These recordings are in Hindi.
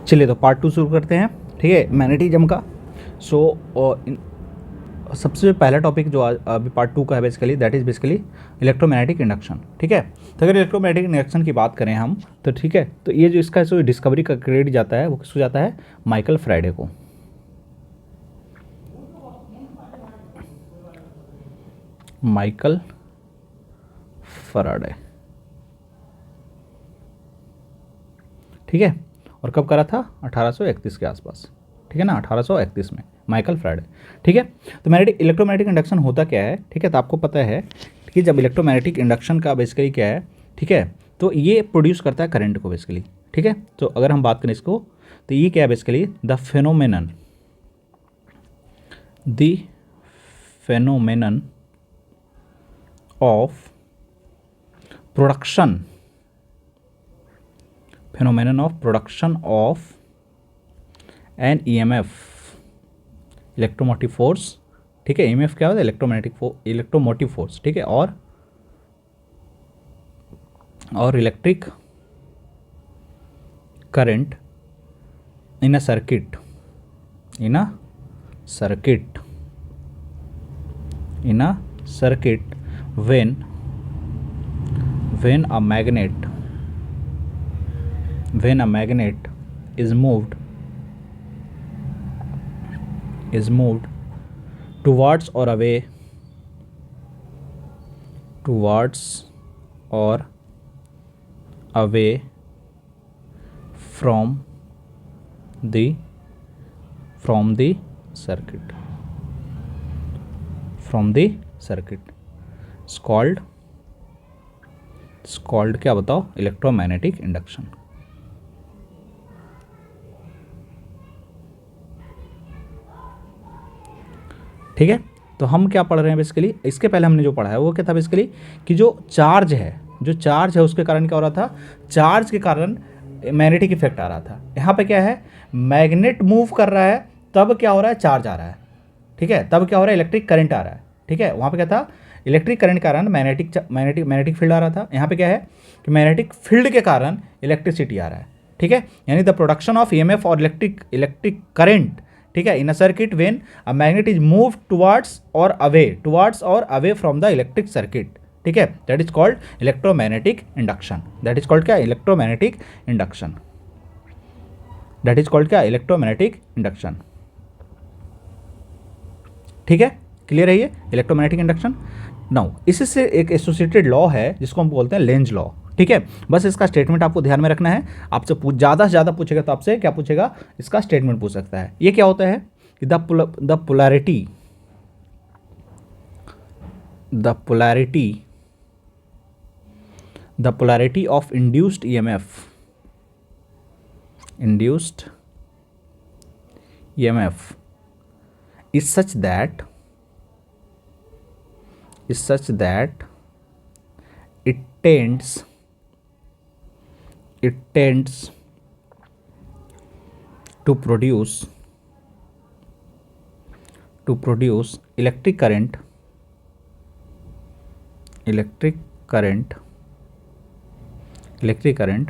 चलिए तो पार्ट 2 शुरू करते हैं। ठीक है, मैग्नेटिज्म का। सबसे पहला टॉपिक जो अभी पार्ट 2 का है basically, that is basically electromagnetic induction. ठीक है, तो अगर इलेक्ट्रोमैग्नेटिक इंडक्शन की बात करें हम तो ठीक है, तो ये जो इसका जो डिस्कवरी का क्रेडिट जाता है वो किसको जाता है? माइकल फैराडे को। माइकल फैराडे, ठीक है। और कब करा था? 1831 के आसपास, ठीक है ना, 1831 में माइकल फैराडे। ठीक है, तो मैग्नेटिक इलेक्ट्रोमैग्नेटिक इंडक्शन होता क्या है? ठीक है, तो आपको पता है कि जब इलेक्ट्रोमैग्नेटिक इंडक्शन का बेसिकली क्या है, ठीक है, तो ये प्रोड्यूस करता है करंट को बेसिकली। ठीक है, तो अगर हम बात करें इसको तो ये क्या है basically? The phenomenon of production of an EMF, electromotive force. ठीक है, EMF क्या होता है? Electromotive force. ठीक है, और electric current in a circuit when a magnet is moved towards or away from the circuit is called क्या बताओ? Electromagnetic induction. ठीक है, तो हम क्या पढ़ रहे हैं बेसिकली? इसके पहले हमने जो पढ़ा है वो क्या था बेसिकली कि जो चार्ज है उसके कारण क्या हो रहा था? चार्ज के कारण मैग्नेटिक इफेक्ट आ रहा था। यहाँ पे क्या है? मैग्नेट मूव कर रहा है तब क्या हो रहा है? चार्ज आ रहा है। ठीक है, तब क्या हो रहा है? इलेक्ट्रिक करंट आ रहा है। ठीक है, वहाँ पे क्या था? इलेक्ट्रिक करंट के कारण मैग्नेटिक फील्ड आ रहा था। यहाँ पे क्या है कि मैग्नेटिक फील्ड के कारण इलेक्ट्रिसिटी आ रहा है। ठीक है, यानी द प्रोडक्शन ऑफ EMF और इलेक्ट्रिक करंट, ठीक है, in a circuit when a magnet is move towards और away from the electric circuit. ठीक है, that is called electromagnetic induction. That is called क्या? Electromagnetic induction. ठीक है, क्लियर है ये इलेक्ट्रोमैग्नेटिक इंडक्शन। नाउ इसी से एक एसोसिएटेड लॉ है जिसको हम बोलते हैं लेंज लॉ। ठीक है, बस इसका स्टेटमेंट आपको ध्यान में रखना है। आपसे ज़्यादा से ज़्यादा पूछेगा तो आपसे क्या पूछेगा? इसका स्टेटमेंट पूछ सकता है। ये क्या होता है कि the polarity of induced EMF is such that it tends to produce electric current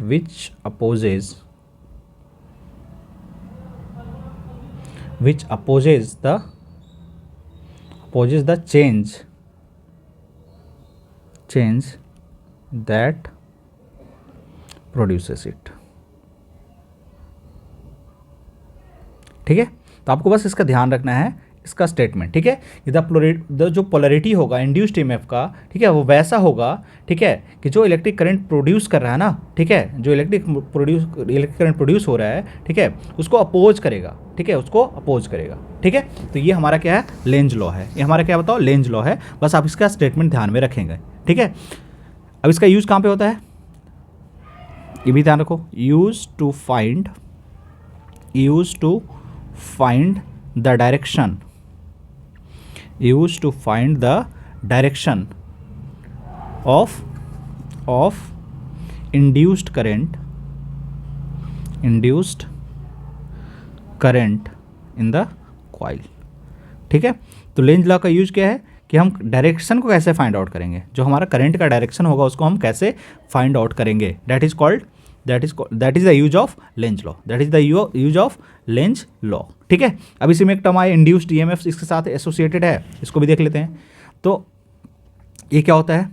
which opposes the change that produces it। ठीक है, तो आपको बस इसका ध्यान रखना है, इसका स्टेटमेंट। ठीक है, जो पोलैरिटी होगा इंड्यूस्ड EMF का, ठीक है, वो वैसा होगा, ठीक है, कि जो इलेक्ट्रिक करंट प्रोड्यूस कर रहा है ना, ठीक है, जो इलेक्ट्रिक करंट प्रोड्यूस हो रहा है, ठीक है, उसको अपोज करेगा। ठीक है, ठीक है, तो ये हमारा क्या है? लेंज लॉ है। ये हमारा क्या बताओ? लेंज लॉ है। बस आप इसका स्टेटमेंट ध्यान में रखेंगे। ठीक है, अब इसका यूज़ कहाँ पे होता है ये भी ध्यान रखो। Use to find the direction of induced current in the coil. ठीक है, तो लेंज लॉ का यूज क्या है कि हम डायरेक्शन को कैसे फाइंड आउट करेंगे, जो हमारा करंट का डायरेक्शन होगा उसको हम कैसे फाइंड आउट करेंगे, that is called that is the use of Lenz law, that is the use of Lenz law. ठीक है, अब इसी में एक टर्म आया इंड्यूस्ड ईएमएफ, इसके साथ एसोसिएटेड है, इसको भी देख लेते हैं। तो ये क्या होता है,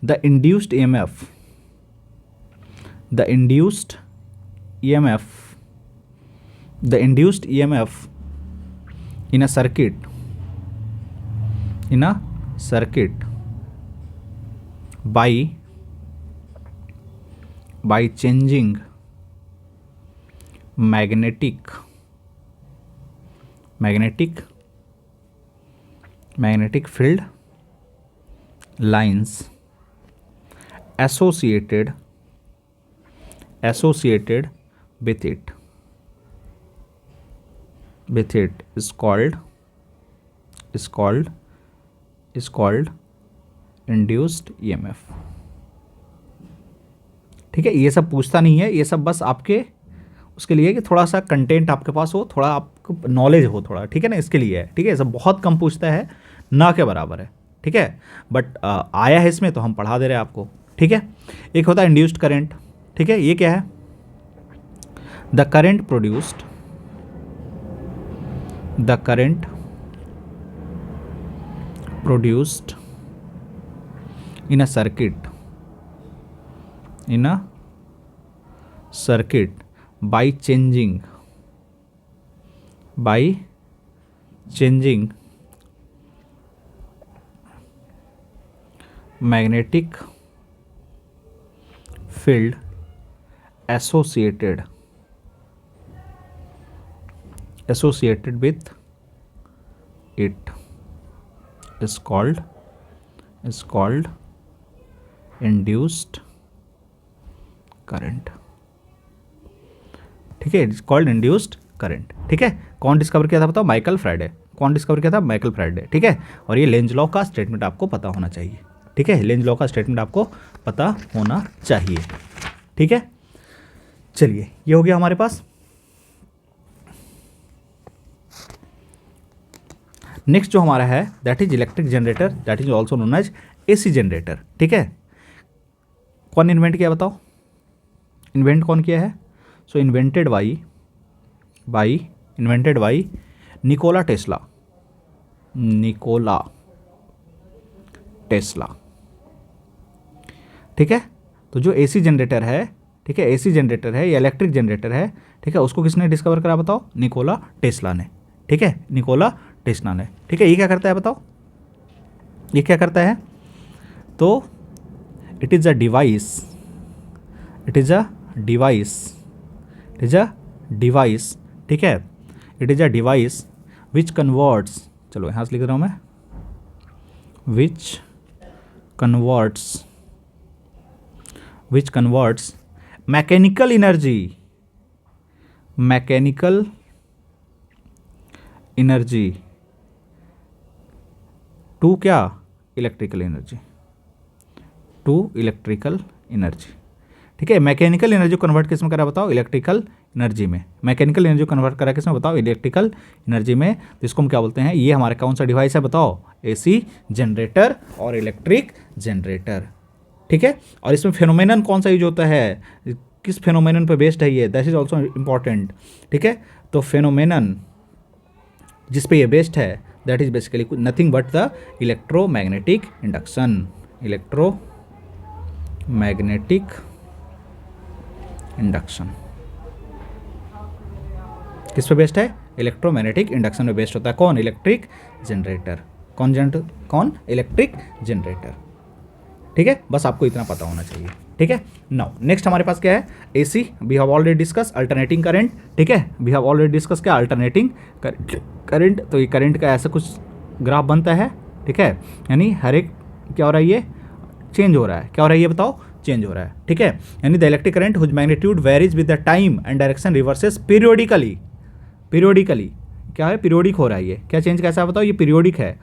the induced EMF, the induced EMF, the induced EMF in a circuit, in a circuit by changing magnetic field lines associated with it is called induced EMF। ठीक है, ये सब पूछता नहीं है, ये सब बस आपके उसके लिए कि थोड़ा सा कंटेंट आपके पास हो, थोड़ा आपको नॉलेज हो थोड़ा, ठीक है ना, इसके लिए है। ठीक है, ये सब बहुत कम पूछता है, ना के बराबर है। ठीक है, बट आया है इसमें तो हम पढ़ा दे रहे हैं आपको। ठीक है, एक होता है इंड्यूस्ड करंट। ठीक है, ये क्या है, the current produced in a circuit by changing magnetic field associated with it is called induced current। ठीक है, इट्स कॉल्ड इंड्यूस्ड करंट। ठीक है, कौन डिस्कवर किया था बताओ, माइकल फैराडे। कौन डिस्कवर किया था, माइकल फैराडे। ठीक है, और ये लेंज लॉ का स्टेटमेंट आपको पता होना चाहिए। ठीक है, लेंज लॉ का स्टेटमेंट आपको पता होना चाहिए। ठीक है, चलिए ये हो गया हमारे पास। नेक्स्ट जो हमारा है that is electric generator, that is also known as AC generator. ठीक है, कौन इन्वेंट किया बताओ, इन्वेंट कौन किया है, सो इन्वेंटेड बाई निकोला टेस्ला। ठीक है, तो जो एसी जनरेटर है, ठीक है, एसी जनरेटर है या इलेक्ट्रिक जनरेटर है, ठीक है, उसको किसने डिस्कवर करा बताओ, निकोला टेस्ला ने। ठीक है, निकोला टेस्ला ने। ठीक है, ये क्या करता है बताओ, ये क्या करता है, तो इट इज़ अ डिवाइस, ठीक है, it is a device which converts, चलो यहाँ से लिख रहा हूँ मैं, which converts mechanical energy to क्या, इलेक्ट्रिकल एनर्जी। ठीक है, मैकेनिकल एनर्जी कन्वर्ट किस में करा बताओ, इलेक्ट्रिकल एनर्जी में। मैकेनिकल एनर्जी कन्वर्ट करा किस में बताओ, इलेक्ट्रिकल एनर्जी में। तो इसको हम क्या बोलते हैं, ये हमारा कौन सा डिवाइस है बताओ, एसी जनरेटर और इलेक्ट्रिक जनरेटर। ठीक है, और इसमें फेनोमेनन कौन सा यूज होता है, किस फेनोमेनन पे बेस्ड है ये, दैट इज ऑल्सो इम्पॉर्टेंट। ठीक है, तो फेनोमेनन जिस पे ये बेस्ड है that is basically nothing but the electromagnetic induction. किस पे बेस्ड है, इलेक्ट्रोमैग्नेटिक इंडक्शन में बेस्ड होता है कौन, इलेक्ट्रिक जनरेटर। कौन इलेक्ट्रिक जनरेटर। ठीक है, बस आपको इतना पता होना चाहिए। ठीक है, नाउ नेक्स्ट हमारे पास क्या है, AC we have already discuss, alternating current. ठीक है, वी हैव ऑलरेडी डिस्कस क्या, अल्टरनेटिंग करंट। तो ये करंट का ऐसा कुछ ग्राफ बनता है। ठीक है, यानी हर एक क्या हो रहा है, ये चेंज हो रहा है, क्या हो रहा है ये बताओ, चेंज हो रहा है। ठीक है, यानी the electric current whose magnitude varies with the time and direction reverses periodically. क्या है, पीरियोडिक हो रहा है ये, क्या चेंज कैसा है बताओ, ये पीरियोडिक है।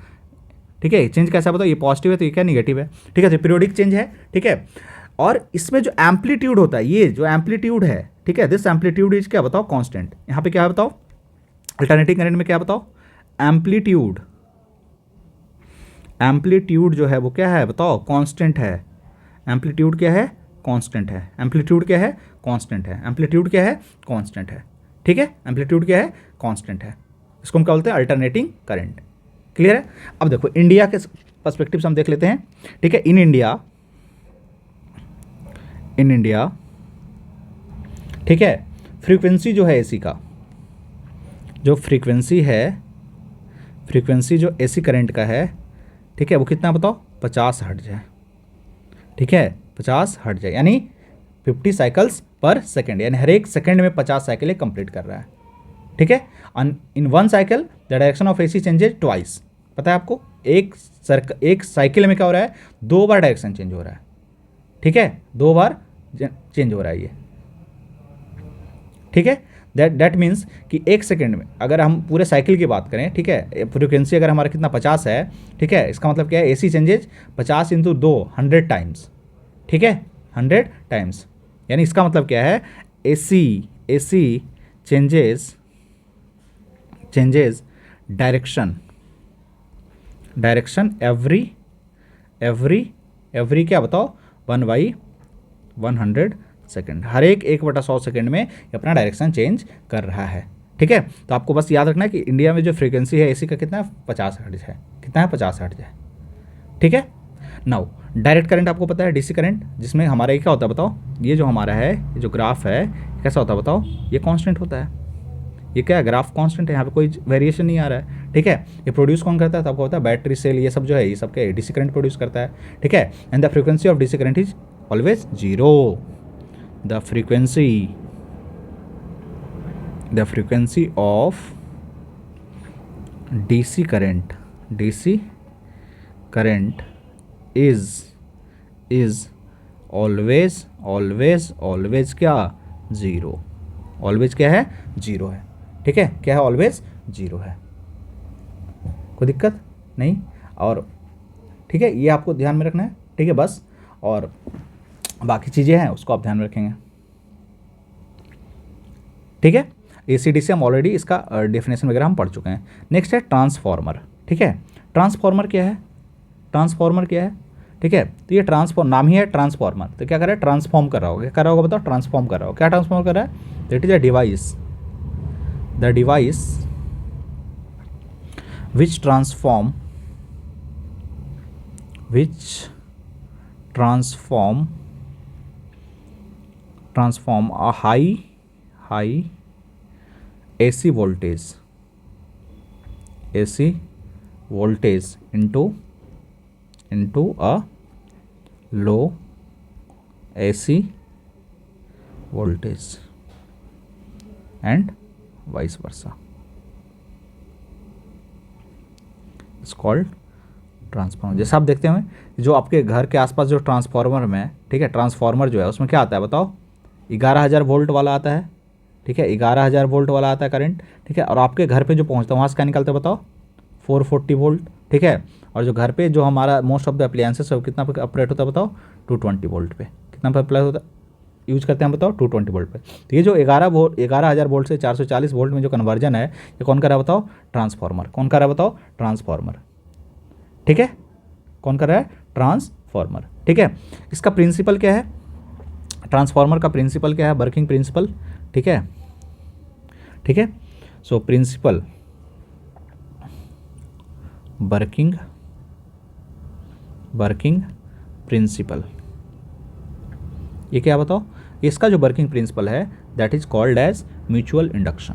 ठीक है, चेंज कैसा बताओ, ये पॉजिटिव है तो ये क्या नेगेटिव है। ठीक है, तो पीरियोडिक चेंज है। ठीक है, और इसमें जो एम्पलीट्यूड होता है, ये जो एम्पलीट्यूड है, ठीक है, दिस एम्पलीट्यूड इज क्या बताओ, कांस्टेंट। यहाँ पे क्या है बताओ, अल्टरनेटिंग करंट में क्या बताओ, एम्पलीट्यूड जो है वो क्या है बताओ, कांस्टेंट है। एम्पलीट्यूड क्या है, कांस्टेंट है, एम्पलीट्यूड क्या है, कांस्टेंट है, एम्पलीट्यूड क्या है, कांस्टेंट है, ठीक है, एम्पलीट्यूड क्या है, कांस्टेंट है। इसको हम क्या बोलते हैं, अल्टरनेटिंग करंट। क्लियर है। अब देखो इंडिया के पर्सपेक्टिव से हम देख लेते हैं, ठीक है। इन इंडिया ठीक है, फ्रीक्वेंसी जो है एसी का, जो फ्रीक्वेंसी जो एसी करंट का है, ठीक है, वो कितना बताओ, 50 हर्ट्ज है, ठीक है, 50 हर्ट्ज है, यानी 50 साइकिल्स पर सेकेंड, यानी हर एक सेकेंड में 50 साइकिलें कंप्लीट कर रहा है, ठीक है। In one cycle the direction of AC changes twice. पता है आपको, एक साइकिल में क्या हो रहा है, 2 बार डायरेक्शन चेंज हो रहा है, ठीक है, 2 बार चेंज हो रहा है ये, ठीक है। दैट मीन्स कि एक सेकेंड में अगर हम पूरे साइकिल की बात करें, ठीक है, फ्रिक्वेंसी अगर हमारा कितना 50 है, ठीक है, इसका मतलब क्या है, एसी चेंजेज 50 इंटू 2 100 टाइम्स, ठीक है, 100 टाइम्स, यानी इसका मतलब क्या है, एसी चेंजेस डायरेक्शन एवरी क्या बताओ, 1/100 सेकेंड, हर एक 1/100 सेकेंड में ये अपना डायरेक्शन चेंज कर रहा है, ठीक है। तो आपको बस याद रखना है कि इंडिया में जो फ्रीक्वेंसी है एसी का कितना है, 50 हर्ट्ज है, कितना है, 50 हर्ट्ज है, ठीक है। नाउ डायरेक्ट करंट आपको पता है, डीसी करंट, जिसमें हमारा ये क्या होता है बताओ, ये जो हमारा है, ये जो ग्राफ है कैसा होता है बताओ, ये कांस्टेंट होता है, ये क्या है, ग्राफ कांस्टेंट है, यहाँ पे कोई वेरिएशन नहीं आ रहा है, ठीक है। ये प्रोड्यूस कौन करता है, तो आपको पता है बैटरी सेल ये सब जो है, ये सब क्या डीसी करंट प्रोड्यूस करता है, ठीक है। And the frequency of DC current is always 0। The frequency of DC current is always क्या, 0, ऑलवेज क्या है, 0 है, ठीक है, क्या है, ऑलवेज 0 है, कोई दिक्कत नहीं। और ठीक है, ये आपको ध्यान में रखना है, ठीक है बस, और बाकी चीज़ें हैं उसको आप ध्यान में रखेंगे, ठीक है। एसीडीसी हम ऑलरेडी इसका डेफिनेशन वगैरह हम पढ़ चुके हैं। नेक्स्ट है ट्रांसफॉर्मर, ठीक है। ट्रांसफॉर्मर क्या है, ठीक है, तो ये नाम ही है ट्रांसफॉर्मर, तो क्या कर रहा है, ट्रांसफॉर्म कर रहा होगा, क्या कर रहा होगा बताओ, ट्रांसफॉर्म कर रहा होगा, क्या ट्रांसफॉर्म कर रहा है, that is a device, the device which transform a high AC voltage into a low AC voltage and vice versa, it's called transformer. जैसे आप देखते हैं जो आपके घर के आसपास जो ट्रांसफार्मर में, ठीक है, ट्रांसफार्मर जो है उसमें क्या आता है बताओ, 11,000 वोल्ट वाला आता है, ठीक है, 11,000 वोल्ट वाला आता है करंट, ठीक है। और आपके घर पे जो पहुंचता है वहाँ से क्या निकलता है बताओ, 440 वोल्ट, ठीक है। और जो घर पे जो हमारा मोस्ट ऑफ द अप्लायंसेस है वो कितना पे ऑपरेट होता है बताओ, 220 वोल्ट पे, कितना पे अप्लाई होता है, यूज करते हैं बताओ, 220 वोल्ट पे। तो ये जो 11,000 वोल्ट से 440 वोल्ट में जो कन्वर्जन है, ये कौन कर रहा है बताओ, ट्रांसफार्मर। कौन कर रहा है बताओ, ट्रांसफार्मर, ठीक है, कौन कर रहा है, ट्रांसफार्मर, ठीक है। इसका प्रिंसिपल क्या है, ट्रांसफार्मर का प्रिंसिपल क्या है, वर्किंग प्रिंसिपल, ठीक है, सो प्रिंसिपल वर्किंग प्रिंसिपल, ये क्या बताओ, इसका जो वर्किंग प्रिंसिपल है that is called as mutual induction.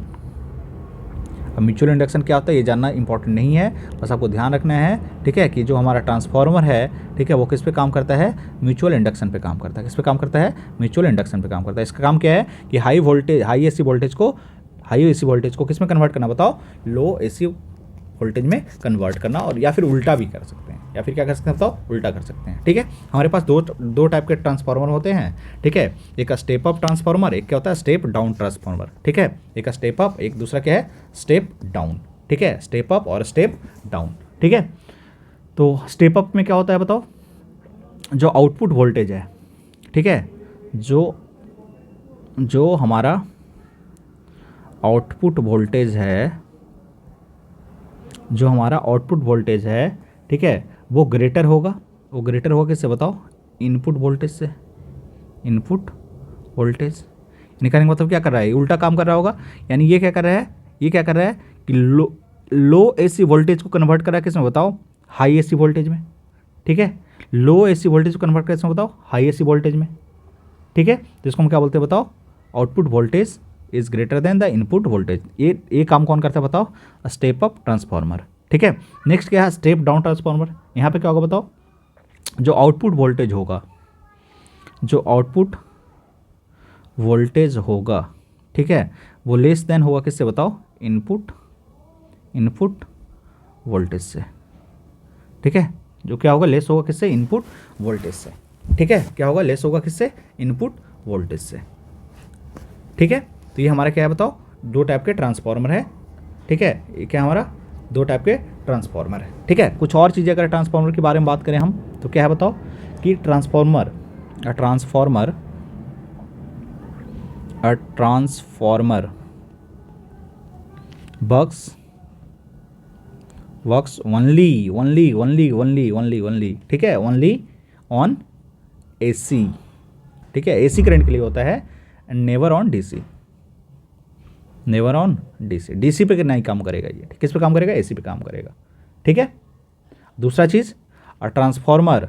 अब म्यूचुअल इंडक्शन क्या होता है ये जानना इंपॉर्टेंट नहीं है, बस आपको ध्यान रखना है, ठीक है, कि जो हमारा ट्रांसफार्मर है, ठीक है, वो किस पे काम करता है, म्यूचुअल इंडक्शन पे काम करता है। किस पे काम करता है, म्यूचुअल इंडक्शन पे काम करता है। इसका काम क्या है कि हाई एसी वोल्टेज को किस में कन्वर्ट करना बताओ, लो एसी वोल्टेज में कन्वर्ट करना, और या फिर उल्टा भी कर सकते हैं, या फिर क्या कर सकते हैं बताओ, उल्टा कर सकते हैं, ठीक है। हमारे पास दो टाइप के ट्रांसफार्मर होते हैं, ठीक है, एक स्टेप अप ट्रांसफार्मर, एक क्या होता है, स्टेप डाउन ट्रांसफार्मर, ठीक है। एक स्टेप अप, एक दूसरा क्या है, स्टेप डाउन, ठीक है, स्टेप अप और स्टेप डाउन, ठीक है। तो स्टेप अप में क्या होता है बताओ, जो आउटपुट वोल्टेज है, ठीक है, जो हमारा आउटपुट वोल्टेज है, ठीक है, वो ग्रेटर होगा किससे बताओ, इनपुट वोल्टेज से, इनपुट वोल्टेज। यानी कहने का मतलब क्या कर रहा है, उल्टा काम कर रहा होगा। यानी ये क्या कर रहा है, ये क्या कर रहा है कि लो एसी वोल्टेज को कन्वर्ट कर रहा है किस में बताओ, हाई एसी वोल्टेज में। ठीक है, लो एसी वोल्टेज को कन्वर्ट कर किस में बताओ, हाई एसी वोल्टेज में। ठीक है, तो इसको हम क्या बोलते हैं बताओ, output voltage is greater than the input voltage. ये काम कौन करता है बताओ, स्टेप अप ट्रांसफार्मर। ठीक है, नेक्स्ट क्या है, स्टेप डाउन ट्रांसफार्मर। यहाँ पे क्या होगा बताओ, जो आउटपुट वोल्टेज होगा, जो आउटपुट वोल्टेज होगा, ठीक है, वो लेस देन होगा किससे बताओ, इनपुट वोल्टेज से। ठीक है, जो क्या होगा, लेस होगा किससे, इनपुट वोल्टेज से। ठीक है, क्या होगा, लेस होगा किससे, इनपुट वोल्टेज से। ठीक है, तो ये हमारा क्या है बताओ, दो टाइप के ट्रांसफार्मर है। ठीक है, ये क्या हमारा दो टाइप के ट्रांसफार्मर है। ठीक है, कुछ और चीज़ें अगर ट्रांसफार्मर के बारे में बात करें हम, तो क्या है बताओ कि ट्रांसफार्मर वर्क्स ओनली, ठीक है, ओनली ऑन एसी। ठीक है, एसी करंट के लिए होता है, नेवर ऑन डीसी, डीसी पे नहीं काम करेगा ये। किस पे काम करेगा, एसी पे काम करेगा। ठीक है, दूसरा चीज, a transformer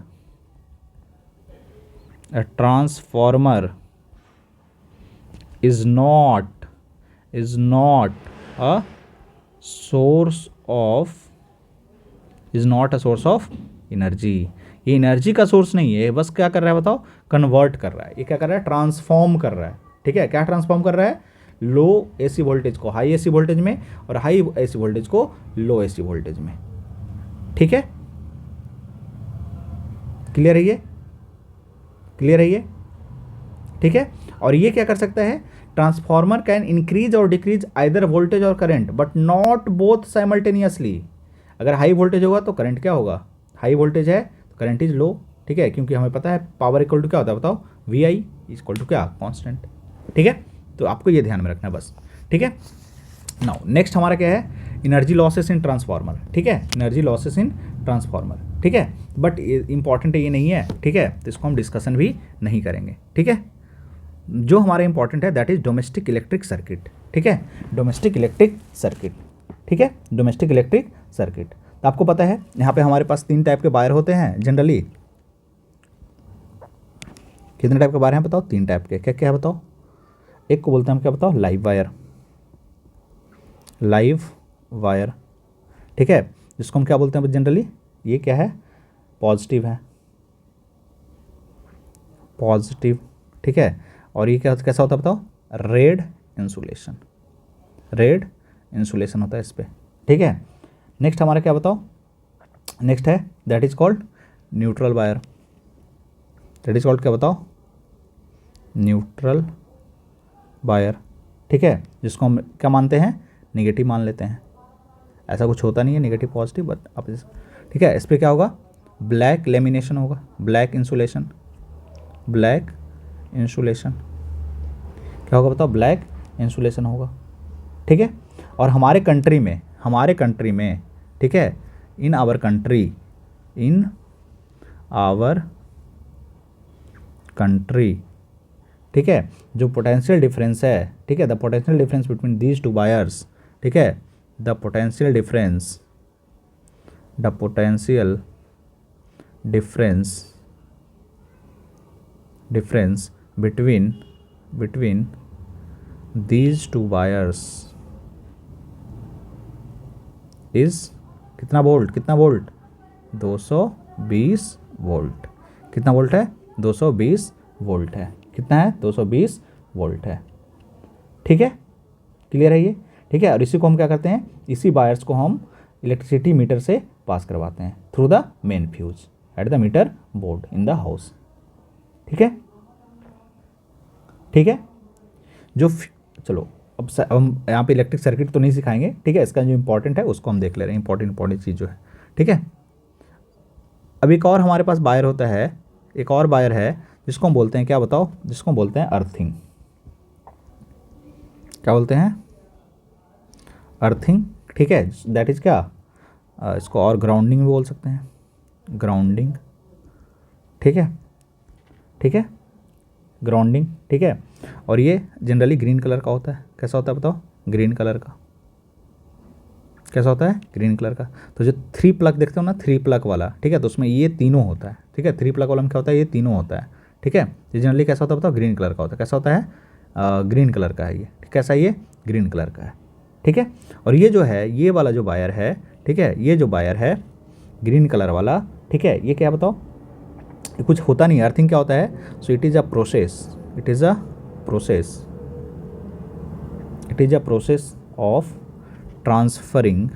is not a source of energy. ये एनर्जी का सोर्स नहीं है, बस क्या कर रहा है बताओ, कन्वर्ट कर रहा है। ये क्या कर रहा है, ट्रांसफॉर्म कर रहा है। ठीक है, क्या ट्रांसफॉर्म कर रहा है, लो एसी वोल्टेज को हाई एसी वोल्टेज में, और हाई एसी वोल्टेज को लो एसी वोल्टेज में। ठीक है, क्लियर है ये। ठीक है, और ये क्या कर सकता है, ट्रांसफॉर्मर कैन इंक्रीज और डिक्रीज आइदर वोल्टेज और current but not both simultaneously. अगर हाई वोल्टेज होगा तो करंट क्या होगा, हाई वोल्टेज है तो करंट इज लो। ठीक है, क्योंकि हमें पता है पावर इक्वल टू क्या होता है बताओ, वी आई इक्वल टू क्या, कांस्टेंट। ठीक है, तो आपको ये ध्यान में रखना है बस। ठीक है, नाउ नेक्स्ट हमारा क्या है, एनर्जी लॉसेस इन ट्रांसफार्मर। ठीक है, एनर्जी लॉसेस इन ट्रांसफार्मर। ठीक है, बट इंपॉर्टेंट ये नहीं है। ठीक है, तो इसको हम डिस्कशन भी नहीं करेंगे। ठीक है, जो हमारा इंपॉर्टेंट है that is domestic electric circuit. ठीक है, डोमेस्टिक इलेक्ट्रिक सर्किट। ठीक है, डोमेस्टिक इलेक्ट्रिक सर्किट। तो आपको पता है यहाँ पे हमारे पास 3 टाइप के वायर होते हैं जनरली। कितने टाइप के वायर हैं बताओ, 3 टाइप के। क्या क्या है बताओ, एक को बोलते हैं हम क्या बताओ, लाइव वायर। ठीक है, जिसको हम क्या बोलते हैं जनरली, ये क्या है, पॉजिटिव है, पॉजिटिव। ठीक है, और ये क्या कैसा होता है बताओ, रेड इंसुलेशन होता है इस पर। ठीक है, नेक्स्ट हमारा क्या बताओ, नेक्स्ट है that is called neutral wire. That is called क्या बताओ, न्यूट्रल वायर। ठीक है, जिसको हम क्या मानते हैं, नेगेटिव मान लेते हैं। ऐसा कुछ होता नहीं है नेगेटिव पॉजिटिव, बट आप ठीक है, इस पर क्या होगा, ब्लैक लेमिनेशन होगा, ब्लैक इंसुलेशन क्या होगा बताओ, ब्लैक इंसुलेशन होगा। ठीक है, और हमारे कंट्री में ठीक है, इन आवर कंट्री ठीक है, जो पोटेंशियल डिफरेंस है, ठीक है, the potential difference between these 2 wires. ठीक है, the potential difference between these 2 wires is कितना वोल्ट, 220 वोल्ट। कितना वोल्ट है, 220 वोल्ट है। कितना है, 220 वोल्ट है। ठीक है, क्लियर है ये। ठीक है, और इसी को हम क्या करते हैं, इसी वायर्स को हम इलेक्ट्रिसिटी मीटर से पास करवाते हैं through the main fuse at the meter board in the house. ठीक है, जो चलो अब हम यहाँ पे इलेक्ट्रिक सर्किट तो नहीं सिखाएंगे। ठीक है, इसका जो इंपॉर्टेंट है उसको हम देख ले रहे हैं, इंपॉर्टेंट चीज़ जो है। ठीक है, अब एक और हमारे पास वायर होता है, एक और वायर है जिसको हम बोलते हैं क्या बताओ, जिसको हम बोलते हैं अर्थिंग। क्या बोलते हैं, अर्थिंग। ठीक है, दैट इज़ क्या, इसको और ग्राउंडिंग भी बोल सकते हैं, ग्राउंडिंग। ठीक है, ग्राउंडिंग, ठीक है। और ये जनरली ग्रीन कलर का होता है। कैसा होता है बताओ? ग्रीन कलर का। कैसा होता है? ग्रीन कलर का। तो जो 3 प्लग देखते हो ना, 3 प्लग वाला, ठीक है, तो उसमें ये तीनों होता है, ठीक है। 3 प्लग वाला में क्या होता है? ये तीनों होता है, ठीक है। ये जनरली कैसा होता है बताओ? ग्रीन कलर का होता है। कैसा होता है? ग्रीन कलर का है ये। कैसा है ये? ग्रीन कलर का है, ठीक है। और ये जो है, ये वाला जो वायर है, ठीक है, ये जो वायर है ग्रीन कलर वाला, ठीक है, ये क्या बताओ? ये कुछ होता नहीं है। अर्थिंग क्या होता है? So it is a process, it is a process, it is a process of transferring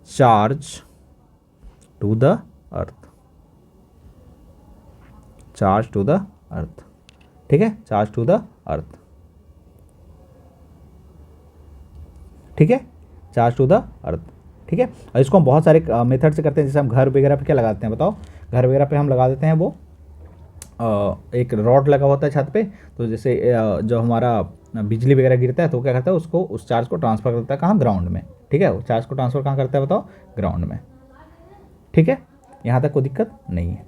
charge to the earth, charge to the earth, ठीक है, चार्ज टू द अर्थ, ठीक है, चार्ज टू द अर्थ, ठीक है। और इसको हम बहुत सारे मेथड से करते हैं। जैसे हम घर वगैरह पे क्या लगाते हैं बताओ? घर वगैरह पे हम लगा देते हैं वो एक रॉड लगा होता है छत पे। तो जैसे जो हमारा बिजली वगैरह गिरता है तो क्या करता है? उसको, उस चार्ज को ट्रांसफ़र करता है कहाँ? ग्राउंड में, ठीक है। वो चार्ज को ट्रांसफ़र कहाँ करता है बताओ? ग्राउंड में, ठीक है। यहाँ तक कोई दिक्कत नहीं है,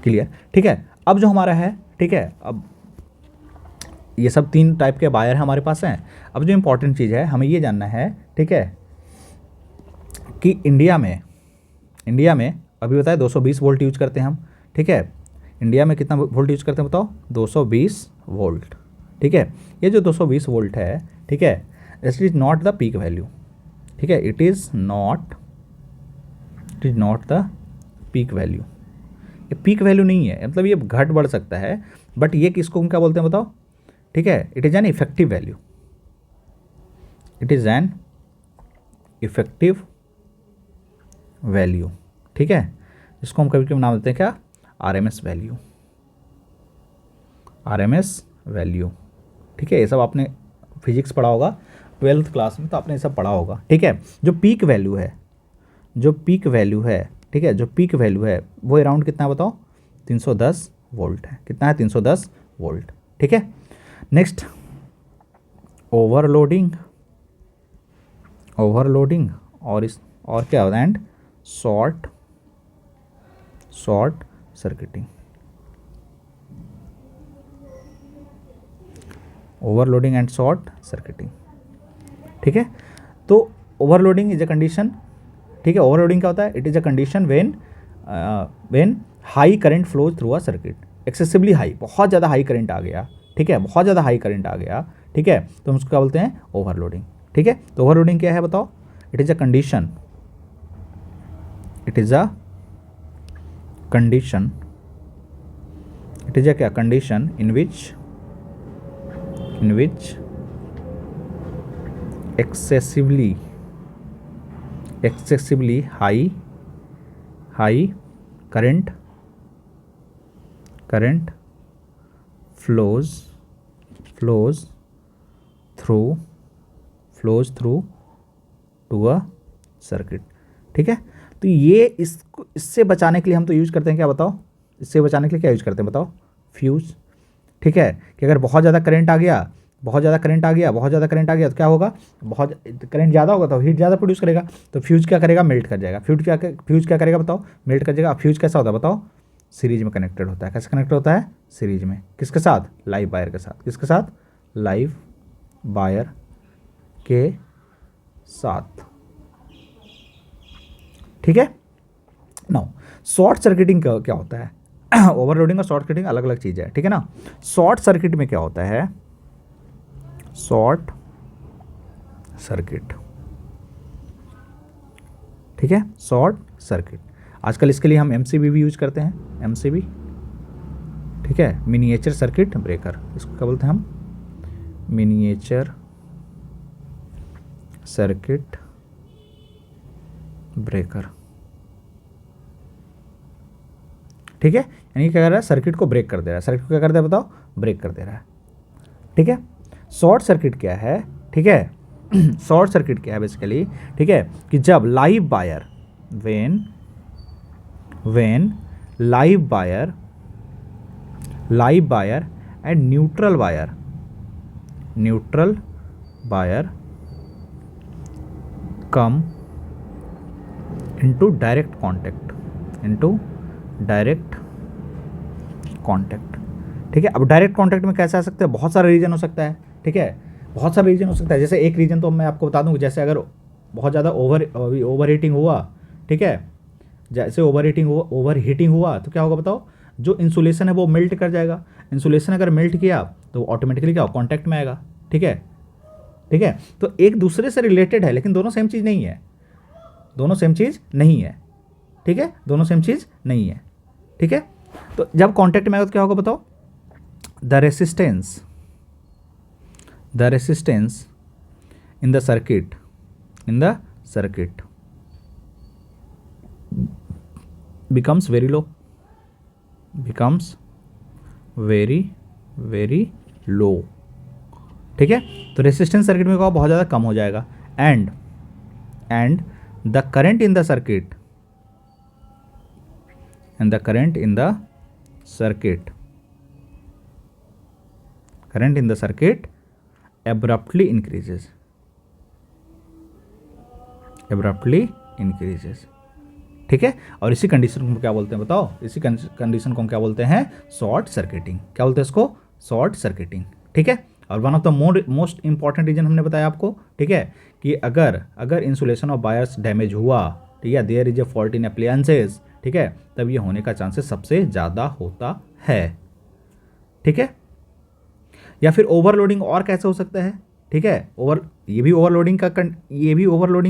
क्लियर, ठीक है। अब जो हमारा है, ठीक है, अब ये सब 3 टाइप के वायर हमारे पास हैं। अब जो इम्पोर्टेंट चीज़ है, हमें ये जानना है, ठीक है, कि इंडिया में अभी बताया 220 वोल्ट यूज करते हैं हम, ठीक है। इंडिया में कितना वोल्ट यूज करते हैं बताओ? 220 वोल्ट, ठीक है। ये जो 220 वोल्ट है, ठीक है, it is not the peak value, ठीक है, it is not the peak value. ये पीक वैल्यू नहीं है, मतलब ये घट बढ़ सकता है, बट ये किसको हम क्या बोलते हैं बताओ? ठीक है, it is an effective value, it is an effective value, ठीक है। इसको हम कभी कभी नाम देते हैं क्या? आरएमएस वैल्यू, आरएमएस वैल्यू, ठीक है। ये सब आपने फिजिक्स पढ़ा होगा 12th क्लास में, तो आपने ये सब पढ़ा होगा, ठीक है। जो पीक वैल्यू है, जो पीक वैल्यू है, ठीक है, जो पीक वैल्यू है वो अराउंड कितना है बताओ? 310 वोल्ट है। कितना है? 310 वोल्ट, ठीक है। नेक्स्ट, ओवरलोडिंग, ओवरलोडिंग और क्या होता है? And short circuiting, overloading and short circuiting, ठीक है। तो ओवरलोडिंग इज अ कंडीशन, ठीक है। ओवरलोडिंग क्या होता है? It is a condition when high current flows through a circuit, excessively high, बहुत ज़्यादा हाई करंट आ गया, ठीक है, बहुत ज़्यादा हाई करंट आ गया, ठीक है, तो हम उसको क्या बोलते हैं? ओवरलोडिंग, ठीक है। तो ओवरलोडिंग क्या है बताओ? It is a condition, it is a condition, it is a क्या? Condition in which excessively high current flows through to a circuit, ठीक है। तो ये इससे बचाने के लिए हम तो यूज करते हैं क्या बताओ? इससे बचाने के लिए क्या यूज करते हैं बताओ? फ्यूज, ठीक है। कि अगर बहुत ज़्यादा करंट आ गया, बहुत ज़्यादा करंट आ गया तो क्या होगा? बहुत करंट ज़्यादा होगा तो हीट ज़्यादा प्रोड्यूस करेगा, तो फ्यूज क्या करेगा? मेल्ट कर जाएगा। फ्यूज क्या करेगा बताओ? मेल्ट कर जाएगा। फ्यूज कैसा होता है बताओ? सीरीज में कनेक्टेड होता है। कैसे कनेक्टेड होता है? सीरीज में। किसके साथ? लाइव वायर के साथ। किसके साथ? लाइव वायर के साथ, ठीक है। नाउ शॉर्ट सर्किटिंग क्या होता है? ओवरलोडिंग और शॉर्ट सर्किटिंग अलग अलग चीज़ है, ठीक है ना। शॉर्ट सर्किट में क्या होता है? शॉर्ट सर्किट, ठीक है, शॉर्ट सर्किट। आजकल इसके लिए हम एमसीबी भी यूज करते हैं, एमसीबी, ठीक है, मिनिएचर सर्किट ब्रेकर। इसको क्या बोलते हैं हम? मिनिएचर सर्किट ब्रेकर, ठीक है। यानी क्या कर रहा है? सर्किट को ब्रेक कर दे रहा है। सर्किट को क्या कर दे रहा है बताओ? ब्रेक कर दे रहा है, ठीक है। शॉर्ट सर्किट क्या है? ठीक है, शॉर्ट सर्किट क्या है बेसिकली? ठीक है, कि जब live wire when live wire and neutral wire come into direct contact, ठीक है। अब डायरेक्ट कांटेक्ट में कैसे आ सकते हैं, बहुत सारे रीजन हो सकता है, ठीक है, बहुत सारे रीजन हो सकता है। जैसे एक रीजन तो मैं आपको बता दूं, जैसे अगर बहुत ज़्यादा ओवर हीटिंग हुआ, ठीक है, जैसे ओवर हीटिंग हुआ तो क्या होगा बताओ, जो इंसुलेशन है वो मेल्ट कर जाएगा। इंसुलेशन अगर मेल्ट किया तो ऑटोमेटिकली क्या हो, कॉन्टैक्ट में आएगा, ठीक है, ठीक है। तो एक दूसरे से रिलेटेड है लेकिन दोनों सेम चीज़ नहीं है, ठीक है, दोनों सेम चीज़ नहीं है, ठीक है। तो जब कॉन्टैक्ट में आएगा तो क्या होगा बताओ, the resistance in the circuit becomes very low, very low, ठीक है। तो रेसिस्टेंस सर्किट में बहुत ज़्यादा कम हो जाएगा। And the current in the circuit abruptly increases, ठीक है। और इसी कंडीशन को क्या बोलते हैं बताओ, इसी कंडीशन को हम क्या बोलते हैं, शॉर्ट सर्किटिंग। क्या बोलते हैं इसको, शॉर्ट सर्किटिंग, ठीक है। और one of the most important reason हमने बताया आपको, ठीक है, कि अगर इंसुलेशन ऑफ वायर्स डैमेज हुआ, ठीक है, there is a fault in appliances, ठीक है, तब ये होने का चांसेस सबसे ज़्यादा होता है, ठीक है। या फिर ओवरलोडिंग और कैसे हो सकता है, ठीक है, ये भी ओवरलोडिंग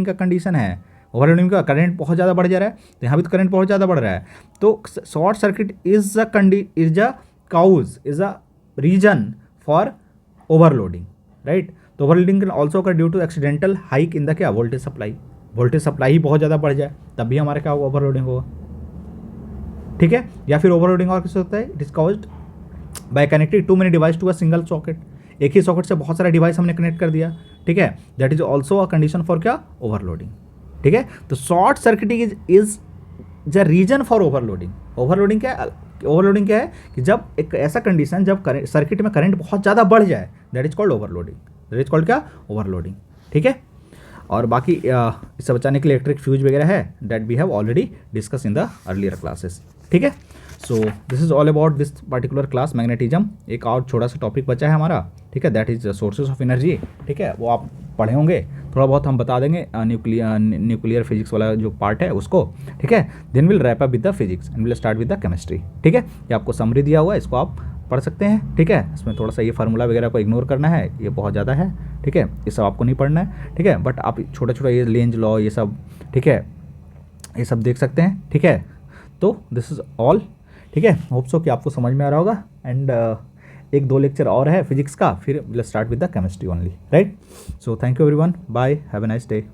का कंडीशन है। ओवरलोडिंग का करंट बहुत ज़्यादा बढ़ जा रहा है, तो यहाँ भी तो करंट बहुत ज़्यादा बढ़ रहा है। तो short circuit is a reason for overloading, right. तो overloading can also occur due to accidental hike in the क्या, वोल्टेज सप्लाई ही बहुत ज़्यादा बढ़ जाए, तब भी हमारा क्या होगा, ओवरलोडिंग होगा, ठीक है। या फिर ओवरलोडिंग और कैसे होता है, it is caused by connecting to many device to a single socket. एक ही सॉकेट से बहुत सारे डिवाइस हमने कनेक्ट कर दिया, ठीक है, that is also a condition for क्या, ओवरलोडिंग, ठीक है। तो short circuiting is the reason for overloading. Overloading क्या है कि जब एक ऐसा कंडीशन, जब सर्किट में करंट बहुत ज़्यादा बढ़ जाए, दैट इज कॉल्ड ओवरलोडिंग, ठीक है। और बाकी इससे बचाने के लिए इलेक्ट्रिक फ्यूज वगैरह है, that we have already discuss in the earlier classes, ठीक है। So this is all about this particular class magnetism. एक और छोटा सा टॉपिक बचा है हमारा, ठीक है, that is sources of energy, ठीक है, वो आप पढ़े होंगे, थोड़ा बहुत हम बता देंगे न्यूक्लियर फिजिक्स वाला जो पार्ट है उसको, ठीक है। Then will wrap up with the physics and will start with the chemistry, ठीक है। ये आपको समरी दिया हुआ है, इसको आप पढ़ सकते हैं, ठीक है। इसमें थोड़ा सा ये फार्मूला वगैरह को इग्नोर करना है, ये बहुत ज़्यादा है, ठीक है, ये सब आपको नहीं पढ़ना है, ठीक है। बट आप छोटा ये लेंज लॉ ये सब, ठीक है, ये सब देख सकते हैं, ठीक है। तो दिस इज़ ऑल, ठीक है। होप सो कि आपको समझ में आ रहा होगा। एंड एक दो लेक्चर और है फिजिक्स का, फिर will start with the chemistry only, right. So thank you everyone, bye, have a nice day.